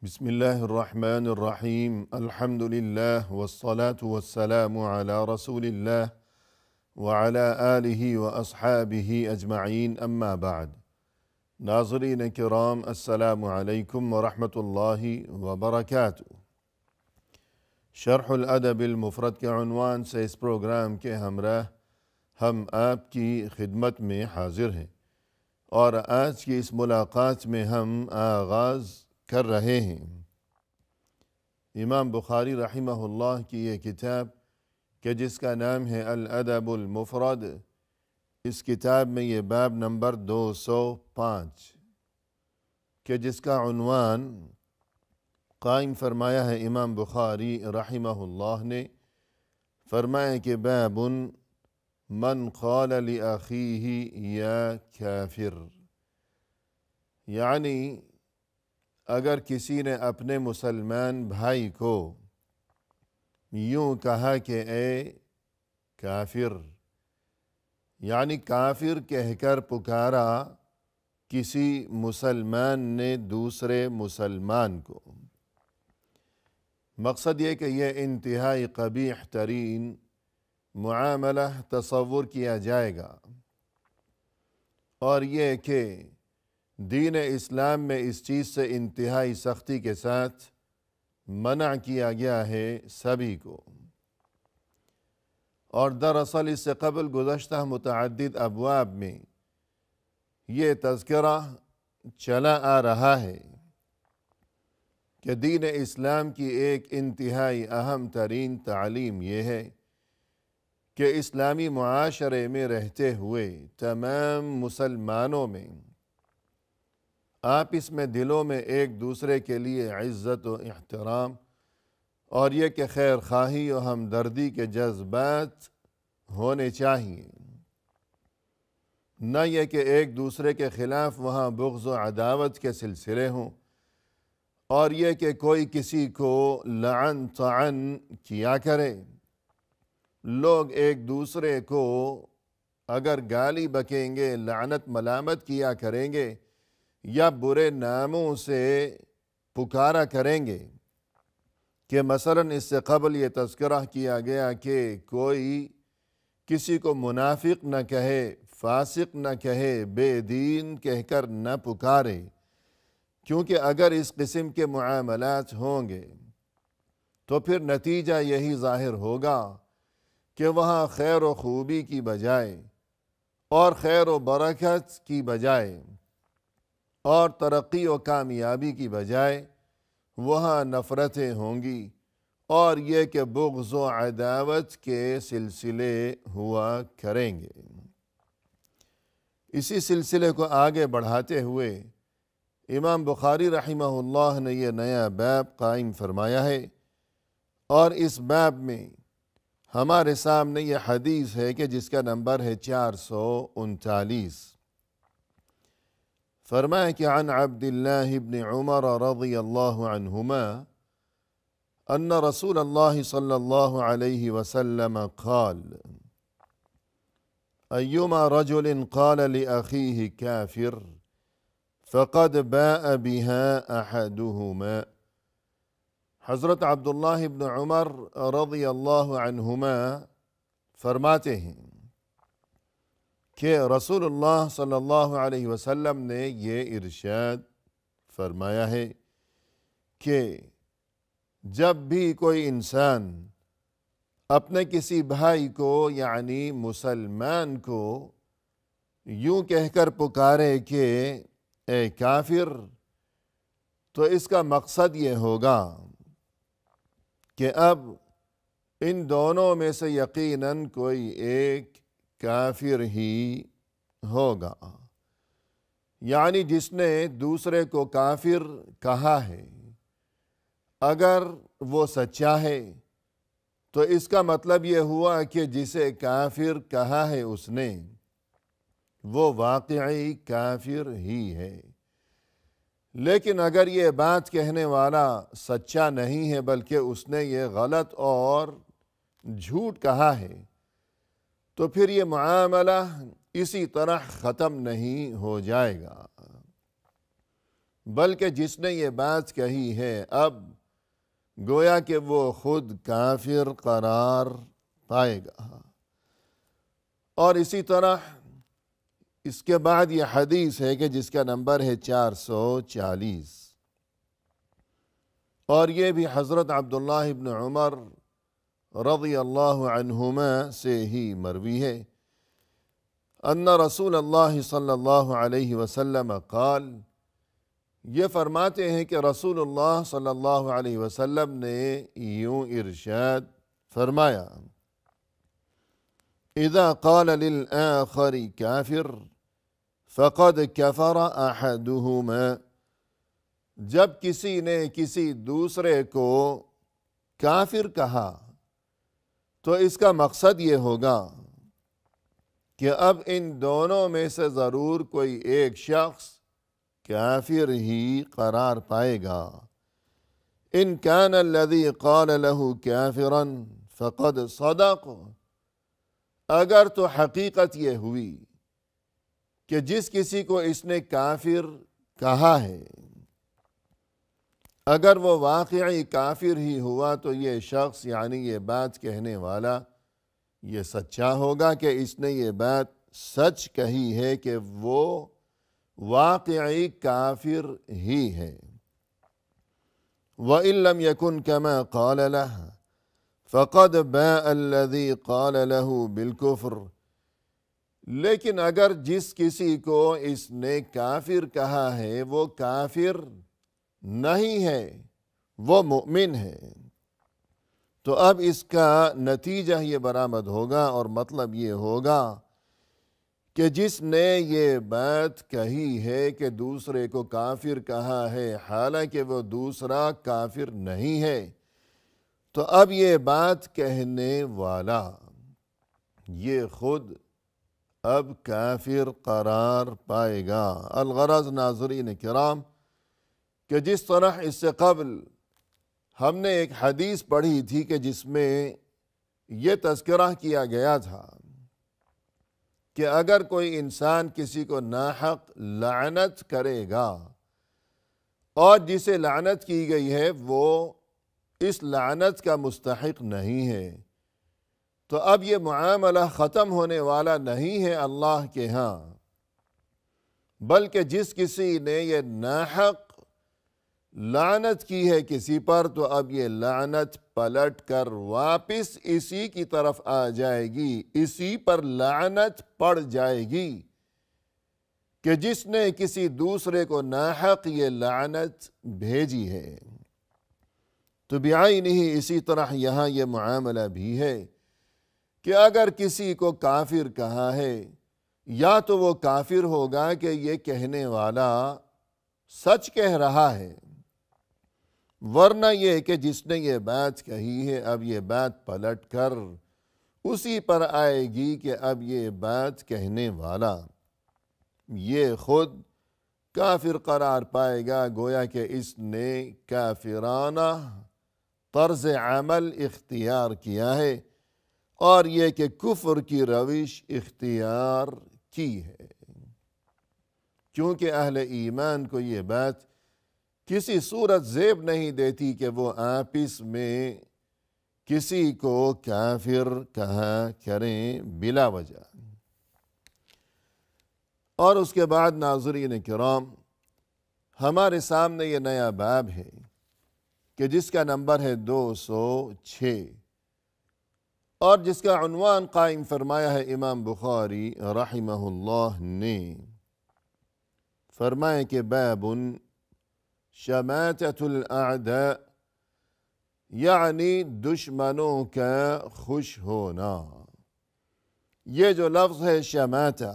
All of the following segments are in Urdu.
بسم الله الرحمن الرحيم الحمد لله والصلاة والسلام على رسول الله وعلى آله وأصحابه أجمعين أما بعد ناظرین کرام السلام علیکم ورحمۃ اللہ وبرکاتہ۔ شرح الادب المفرد کے عنوان سے اس پروگرام کے ہمراہ ہم آپ کی خدمت میں حاضر ہیں، اور آج کی اس ملاقات میں ہم آغاز کر رہے ہیں امام بخاری رحمہ اللہ کی یہ کتاب کہ جس کا نام ہے الادب المفرد۔ اس کتاب میں یہ باب نمبر 205 کہ جس کا عنوان قائم فرمایا ہے امام بخاری رحمہ اللہ نے، فرمایا کہ باب من قال لأخیہ یا کافر، یعنی اگر کسی نے اپنے مسلمان بھائی کو یوں کہا کہ اے کافر، یعنی کافر کہہ کر پکارا کسی مسلمان نے دوسرے مسلمان کو، مقصد یہ کہ یہ انتہائی قبیح ترین معاملہ تصور کیا جائے گا، اور یہ کہ دین اسلام میں اس چیز سے انتہائی سختی کے ساتھ منع کیا گیا ہے سبھی کو۔ اور دراصل اس سے قبل گزشتہ متعدد ابواب میں یہ تذکرہ چلا آ رہا ہے کہ دین اسلام کی ایک انتہائی اہم ترین تعلیم یہ ہے کہ اسلامی معاشرے میں رہتے ہوئے تمام مسلمانوں میں آپس میں دلوں میں ایک دوسرے کے لیے عزت و احترام اور یہ کہ خیر خواہی و ہمدردی کے جذبات ہونے چاہیے، نہ یہ کہ ایک دوسرے کے خلاف وہاں بغض و عداوت کے سلسلے ہوں، اور یہ کہ کوئی کسی کو لعن طعن کیا کرے، لوگ ایک دوسرے کو اگر گالی بکیں گے، لعنت ملامت کیا کریں گے یا برے ناموں سے پکارا کریں گے، کہ مثلاً اس سے قبل یہ تذکرہ کیا گیا کہ کوئی کسی کو منافق نہ کہے، فاسق نہ کہے، بے دین کہہ کر نہ پکارے، کیونکہ اگر اس قسم کے معاملات ہوں گے تو پھر نتیجہ یہی ظاہر ہوگا کہ وہاں خیر و خوبی کی بجائے اور خیر و برکت کی بجائے اور ترقی و کامیابی کی بجائے وہاں نفرتیں ہوں گی، اور یہ کہ بغض و عداوت کے سلسلے ہوا کریں گے۔ اسی سلسلے کو آگے بڑھاتے ہوئے امام بخاری رحمہ اللہ نے یہ نیا باب قائم فرمایا ہے، اور اس باب میں ہمارے سامنے یہ حدیث ہے کہ جس کا نمبر ہے 439۔ فرمایا کہ عن عبد اللہ بن عمر رضی اللہ عنہما ان رسول اللہ صلی اللہ علیہ وسلم قال ایما رجل قال لأخیہ کافر فقد باء بها احدہما۔ حضرت عبداللہ بن عمر رضی اللہ عنہما فرماتے ہیں کہ رسول اللہ صلی اللہ علیہ وسلم نے یہ ارشاد فرمایا ہے کہ جب بھی کوئی انسان اپنے کسی بھائی کو یعنی مسلمان کو یوں کہہ کر پکارے کہ اے کافر، تو اس کا مقصد یہ ہوگا کہ اب ان دونوں میں سے یقیناً کوئی ایک کافر ہی ہوگا، یعنی جس نے دوسرے کو کافر کہا ہے اگر وہ سچا ہے تو اس کا مطلب یہ ہوا کہ جسے کافر کہا ہے اس نے وہ واقعی کافر ہی ہے، لیکن اگر یہ بات کہنے والا سچا نہیں ہے بلکہ اس نے یہ غلط اور جھوٹ کہا ہے تو پھر یہ معاملہ اسی طرح ختم نہیں ہو جائے گا۔ بلکہ جس نے یہ بات کہی ہے اب گویا کہ وہ خود کافر قرار پائے گا۔ اور اسی طرح اس کے بعد یہ حدیث ہے کہ جس کا نمبر ہے 440، اور یہ بھی حضرت عبداللہ ابن عمر رضی اللہ عنہما سے ہی مروی ہے، ان رسول اللہ صلی اللہ علیہ وسلم قال، یہ فرماتے ہیں کہ رسول اللہ صلی اللہ علیہ وسلم نے یوں ارشاد فرمایا، اذا قال للآخر کافر فقد کفر احدہما، جب کسی نے کسی دوسرے کو کافر کہا تو اس کا مقصد یہ ہوگا کہ اب ان دونوں میں سے ضرور کوئی ایک شخص کافر ہی قرار پائے گا۔ ان کان الذی قال له کافرا فقد صدق، اگر تو حقیقت یہ ہوئی کہ جس کسی کو اس نے کافر کہا ہے اگر وہ واقعی کافر ہی ہوا تو یہ شخص یعنی یہ بات کہنے والا یہ سچا ہوگا کہ اس نے یہ بات سچ کہی ہے کہ وہ واقعی کافر ہی ہے۔ وَإِن لَمْ يَكُنْ كَمَا قَالَ لَهُ فَقَدْ بَاءَ الَّذِي قَالَ لَهُ بِالْكُفْرِ، لیکن اگر جس کسی کو اس نے کافر کہا ہے وہ کافر نہیں ہے، وہ مؤمن ہے، تو اب اس کا نتیجہ یہ برآمد ہوگا اور مطلب یہ ہوگا کہ جس نے یہ بات کہی ہے کہ دوسرے کو کافر کہا ہے حالانکہ وہ دوسرا کافر نہیں ہے، تو اب یہ بات کہنے والا یہ خود اب کافر قرار پائے گا۔ الغرض ناظرین کرام کہ جس طرح اس سے قبل ہم نے ایک حدیث پڑھی تھی کہ جس میں یہ تذکرہ کیا گیا تھا کہ اگر کوئی انسان کسی کو ناحق لعنت کرے گا اور جسے لعنت کی گئی ہے وہ اس لعنت کا مستحق نہیں ہے، تو اب یہ معاملہ ختم ہونے والا نہیں ہے اللہ کے ہاں، بلکہ جس کسی نے یہ ناحق لعنت کی ہے کسی پر تو اب یہ لعنت پلٹ کر واپس اسی کی طرف آ جائے گی، اسی پر لعنت پڑ جائے گی کہ جس نے کسی دوسرے کو ناحق یہ لعنت بھیجی ہے۔ تو بعینہ ہی اسی طرح یہاں یہ معاملہ بھی ہے کہ اگر کسی کو کافر کہا ہے یا تو وہ کافر ہوگا کہ یہ کہنے والا سچ کہہ رہا ہے، ورنہ یہ کہ جس نے یہ بات کہی ہے اب یہ بات پلٹ کر اسی پر آئے گی کہ اب یہ بات کہنے والا یہ خود کافر قرار پائے گا، گویا کہ اس نے کافرانہ طرز عمل اختیار کیا ہے اور یہ کہ کفر کی روش اختیار کی ہے، کیونکہ اہل ایمان کو یہ بات کسی صورت زیب نہیں دیتی کہ وہ آپس میں کسی کو کافر کہا کریں بلا وجہ۔ اور اس کے بعد ناظرین کرام ہمارے سامنے یہ نیا باب ہے کہ جس کا نمبر ہے 206 اور جس کا عنوان قائم فرمایا ہے امام بخاری رحمہ اللہ نے، فرمائے کہ باب شماتۃ الاعداء، یعنی دشمنوں کا خوش ہونا۔ یہ جو لفظ ہے شماتہ،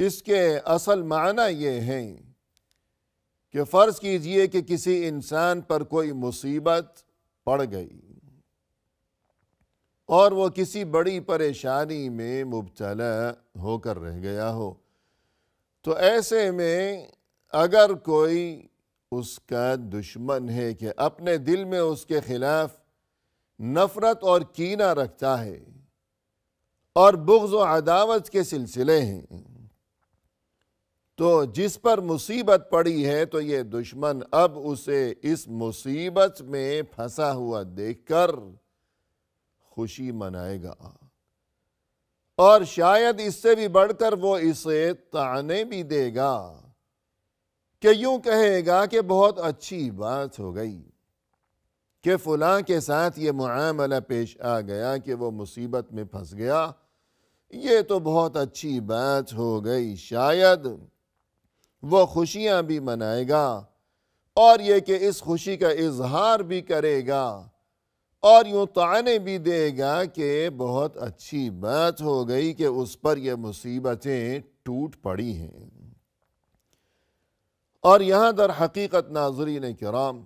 اس کے اصل معنی یہ ہے کہ فرض کیجئے کہ کسی انسان پر کوئی مصیبت پڑ گئی اور وہ کسی بڑی پریشانی میں مبتلا ہو کر رہ گیا ہو، تو ایسے میں اگر کوئی اس کا دشمن ہے کہ اپنے دل میں اس کے خلاف نفرت اور کینہ رکھتا ہے اور بغض و عداوت کے سلسلے ہیں، تو جس پر مصیبت پڑی ہے تو یہ دشمن اب اسے اس مصیبت میں پھنسا ہوا دیکھ کر خوشی منائے گا، اور شاید اس سے بھی بڑھ کر وہ اسے طعنے بھی دے گا کہ یوں کہے گا کہ بہت اچھی بات ہو گئی کہ فلاں کے ساتھ یہ معاملہ پیش آ گیا کہ وہ مصیبت میں پھنس گیا، یہ تو بہت اچھی بات ہو گئی۔ شاید وہ خوشیاں بھی منائے گا، اور یہ کہ اس خوشی کا اظہار بھی کرے گا، اور یوں طعنے بھی دے گا کہ بہت اچھی بات ہو گئی کہ اس پر یہ مصیبتیں ٹوٹ پڑی ہیں۔ اور یہاں در حقیقت ناظرین کرام،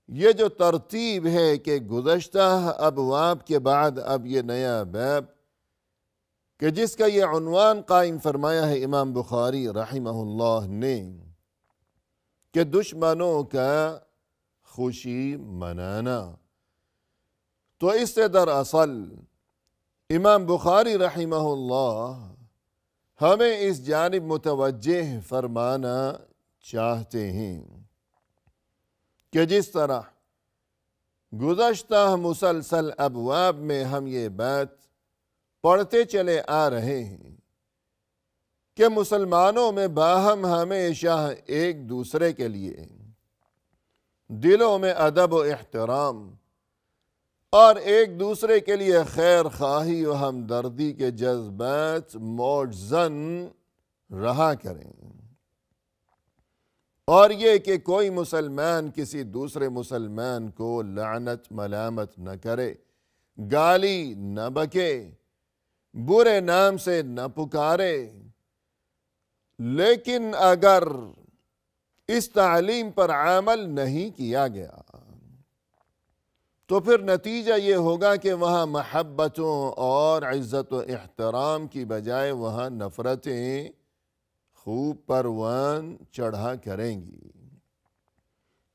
یہ جو ترتیب ہے کہ گزشتہ ابواب کے بعد اب یہ نیا باب کہ جس کا یہ عنوان قائم فرمایا ہے امام بخاری رحمہ اللہ نے کہ دشمنوں کا خوشی منانا، تو اس سے دراصل امام بخاری رحمہ اللہ ہمیں اس جانب متوجہ فرمانا چاہتے ہیں کہ جس طرح گزشتہ مسلسل ابواب میں ہم یہ بات پڑھتے چلے آ رہے ہیں کہ مسلمانوں میں باہم ہمیشہ ایک دوسرے کے لیے دلوں میں ادب و احترام اور ایک دوسرے کے لیے خیر خواہی و ہمدردی کے جذبات موجزن رہا کریں، اور یہ کہ کوئی مسلمان کسی دوسرے مسلمان کو لعنت ملامت نہ کرے، گالی نہ بکے، برے نام سے نہ پکارے۔ لیکن اگر اس تعلیم پر عمل نہیں کیا گیا تو پھر نتیجہ یہ ہوگا کہ وہاں محبتوں اور عزت و احترام کی بجائے وہاں نفرتیں خوب پروان چڑھا کریں گی۔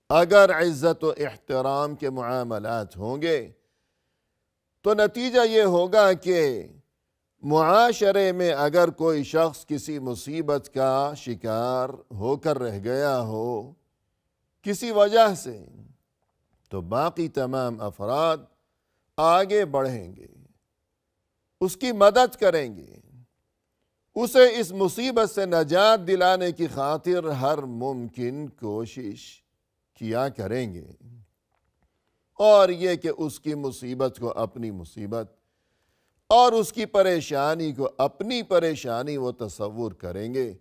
اگر عزت و احترام کے معاملات ہوں گے تو نتیجہ یہ ہوگا کہ معاشرے میں اگر کوئی شخص کسی مصیبت کا شکار ہو کر رہ گیا ہو کسی وجہ سے، تو باقی تمام افراد آگے بڑھیں گے، اس کی مدد کریں گے، اسے اس مصیبت سے نجات دلانے کی خاطر ہر ممکن کوشش کیا کریں گے، اور یہ کہ اس کی مصیبت کو اپنی مصیبت اور اس کی پریشانی کو اپنی پریشانی وہ تصور کریں گے،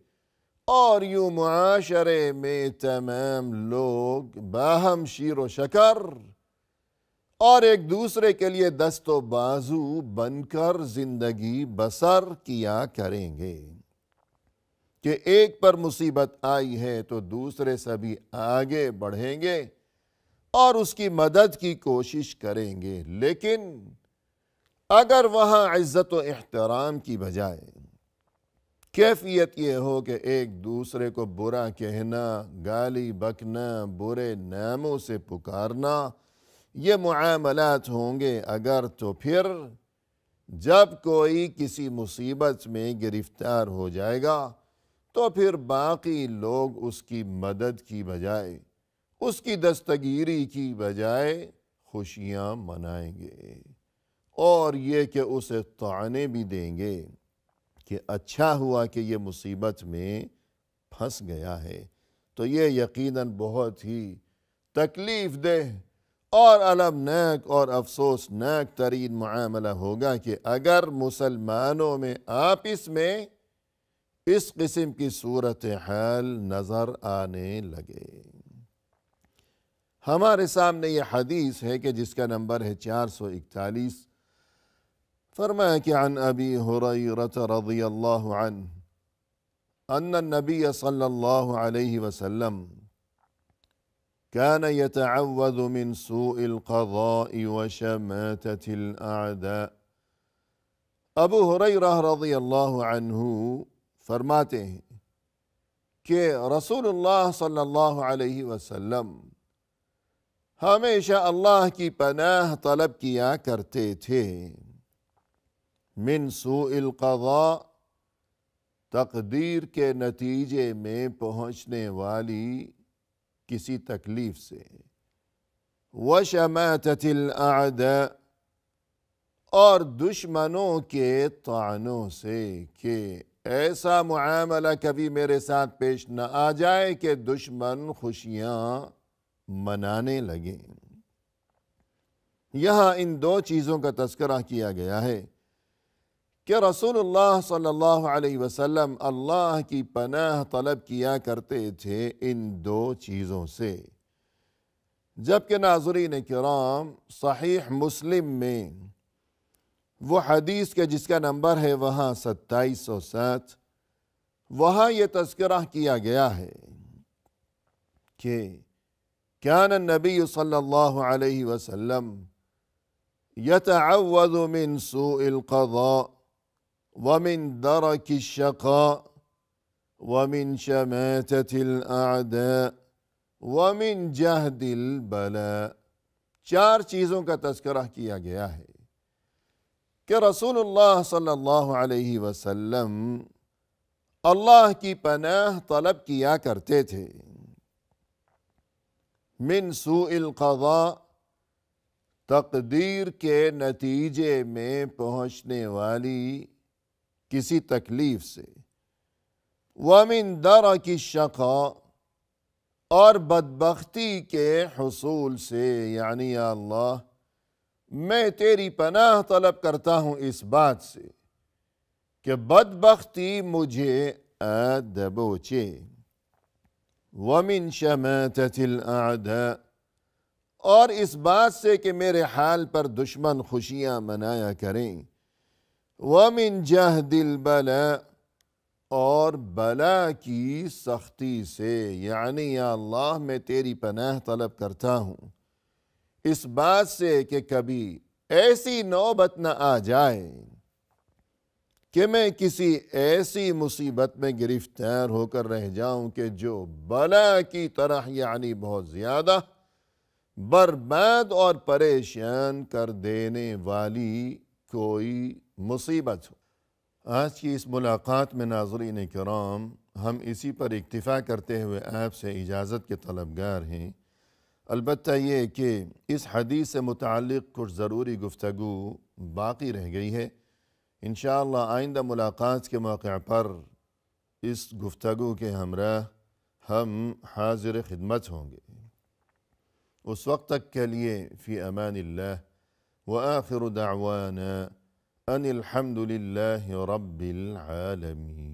اور یوں معاشرے میں تمام لوگ باہم شیر و شکر اور ایک دوسرے کے لیے دست و بازو بن کر زندگی بسر کیا کریں گے کہ ایک پر مصیبت آئی ہے تو دوسرے سبھی آگے بڑھیں گے اور اس کی مدد کی کوشش کریں گے۔ لیکن اگر وہاں عزت و احترام کی بجائے کیفیت یہ ہو کہ ایک دوسرے کو برا کہنا، گالی بکنا، برے ناموں سے پکارنا، یہ معاملات ہوں گے اگر، تو پھر جب کوئی کسی مصیبت میں گرفتار ہو جائے گا تو پھر باقی لوگ اس کی مدد کی بجائے، اس کی دستگیری کی بجائے خوشیاں منائیں گے، اور یہ کہ اسے طعنے بھی دیں گے کہ اچھا ہوا کہ یہ مصیبت میں پھنس گیا ہے۔ تو یہ یقیناً بہت ہی تکلیف دہ اور المناک اور افسوسناک ترین معاملہ ہوگا کہ اگر مسلمانوں میں آپس میں اس قسم کی صورتحال نظر آنے لگے۔ ہمارے سامنے یہ حدیث ہے کہ جس کا نمبر ہے 441، فرمایا کہ عن ابی ہریرہ رضی اللہ عنہ ان النبی صلی اللہ علیہ وسلم كان يتعوذ من سوء القضاء وشماتة الأعداء۔ ابو ہریرہ رضی اللہ عنہ فرماتے ہیں کہ رسول اللہ صلی اللہ علیہ وسلم ہمیشہ اللہ کی پناہ طلب کیا کرتے تھے، من سوء القضاء، تقدیر کے نتیجے میں پہنچنے والی کسی تکلیف سے، وشماتت الاعداء، اور دشمنوں کے طعنوں سے، کہ ایسا معاملہ کبھی میرے ساتھ پیش نہ آ جائے کہ دشمن خوشیاں منانے لگیں۔ یہاں ان دو چیزوں کا تذکرہ کیا گیا ہے کہ رسول اللہ صلی اللہ علیہ وسلم اللہ کی پناہ طلب کیا کرتے تھے ان دو چیزوں سے، جبکہ ناظرین کرام صحیح مسلم میں وہ حدیث کے جس کا نمبر ہے وہاں 2707، وہاں یہ تذکرہ کیا گیا ہے کہ کان النبی صلی اللہ علیہ وسلم یتعوذ من سوء القضاء ومن درک الشقاء ومن شماتة الاعداء ومن جہد البلاء۔ 4 چیزوں کا تذکرہ کیا گیا ہے کہ رسول اللہ صلی اللہ علیہ وسلم اللہ کی پناہ طلب کیا کرتے تھے۔ من سوء القضاء، تقدیر کے نتیجے میں پہنچنے والی کسی تکلیف سے، ومن درک الشقاء، اور بدبختی کے حصول سے، یعنی یا اللہ میں تیری پناہ طلب کرتا ہوں اس بات سے کہ بدبختی مجھے آ دبوچے، ومن شماتة الاعداء، اور اس بات سے کہ میرے حال پر دشمن خوشیاں منایا کریں، ومن جہد البلاء، اور بلا کی سختی سے، یعنی یا اللہ میں تیری پناہ طلب کرتا ہوں اس بات سے کہ کبھی ایسی نوبت نہ آ جائے کہ میں کسی ایسی مصیبت میں گرفتار ہو کر رہ جاؤں کہ جو بلا کی طرح، یعنی بہت زیادہ برباد اور پریشان کر دینے والی کوئی مصیبت ہو۔ آج کی اس ملاقات میں ناظرین کرام ہم اسی پر اکتفا کرتے ہوئے آپ سے اجازت کے طلبگار ہیں، البتہ یہ کہ اس حدیث سے متعلق کچھ ضروری گفتگو باقی رہ گئی ہے۔ انشاءاللہ آئندہ ملاقات کے موقع پر اس گفتگو کے ہمراہ ہم حاضر خدمت ہوں گے۔ اس وقت تک کے لیے فی امان اللہ، وآخر دعوانا ان الحمد للہ رب العالمین۔